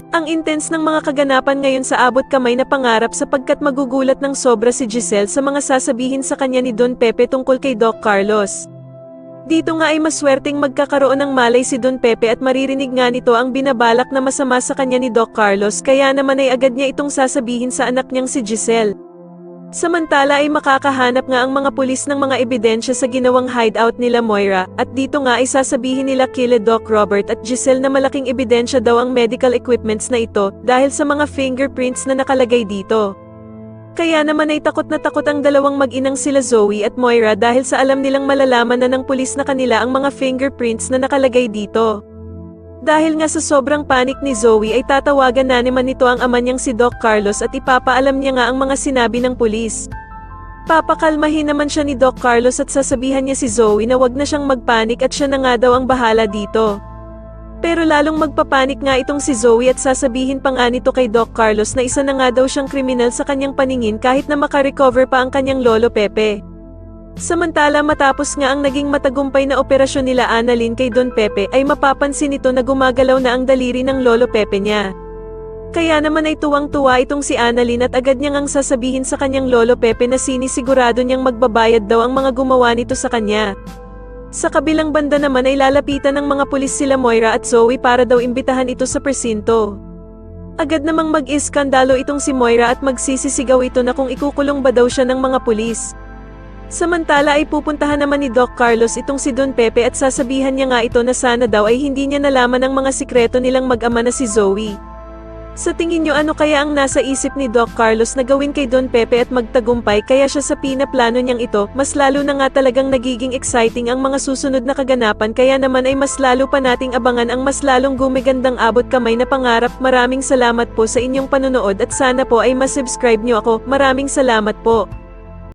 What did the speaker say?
Ang intense ng mga kaganapan ngayon sa abot kamay na pangarap sapagkat magugulat ng sobra si Giselle sa mga sasabihin sa kanya ni Don Pepe tungkol kay Doc Carlos. Dito nga ay maswerteng magkakaroon ng malay si Don Pepe at maririnig nga nito ang binabalak na masama sa kanya ni Doc Carlos kaya naman ay agad niya itong sasabihin sa anak niyang si Giselle. Samantala ay makakahanap nga ang mga pulis ng mga ebidensya sa ginawang hideout nila Moira, at dito nga ay sasabihin nila kila Doc Robert at Giselle na malaking ebidensya daw ang medical equipments na ito, dahil sa mga fingerprints na nakalagay dito. Kaya naman ay takot na takot ang dalawang mag-inang sila Zoe at Moira dahil sa alam nilang malalaman na ng pulis na kanila ang mga fingerprints na nakalagay dito. Dahil nga sa sobrang panik ni Zoe ay tatawagan na naman nito ang ama niyang si Doc Carlos at ipapaalam niya nga ang mga sinabi ng pulis. Papakalmahin naman siya ni Doc Carlos at sasabihan niya si Zoe na wag na siyang magpanik at siya na nga daw ang bahala dito. Pero lalong magpapanik nga itong si Zoe at sasabihin pa nga nito kay Doc Carlos na isa na nga daw siyang kriminal sa kanyang paningin kahit na makarecover pa ang kanyang lolo Pepe. Samantala matapos nga ang naging matagumpay na operasyon nila Annalyn kay Don Pepe ay mapapansin nito na gumagalaw na ang daliri ng lolo Pepe niya. Kaya naman ay tuwang-tuwa itong si Annalyn at agad niyang ang sasabihin sa kanyang lolo Pepe na sinisigurado niyang magbabayad daw ang mga gumawa nito sa kanya. Sa kabilang banda naman ay lalapitan ng mga pulis sila Moira at Zoe para daw imbitahan ito sa presinto. Agad namang mag-iskandalo itong si Moira at magsisisigaw ito na kung ikukulong ba daw siya ng mga pulis. Samantala ay pupuntahan naman ni Doc Carlos itong si Don Pepe at sasabihan niya nga ito na sana daw ay hindi niya nalaman ang mga sikreto nilang mag-ama na si Zoe. Sa tingin niyo ano kaya ang nasa isip ni Doc Carlos na gawin kay Don Pepe at magtagumpay kaya siya sa pinaplano niyang ito? Mas lalo na nga talagang nagiging exciting ang mga susunod na kaganapan kaya naman ay mas lalo pa nating abangan ang mas lalong gumigandang abot kamay na pangarap. Maraming salamat po sa inyong panonood at sana po ay masubscribe niyo ako. Maraming salamat po.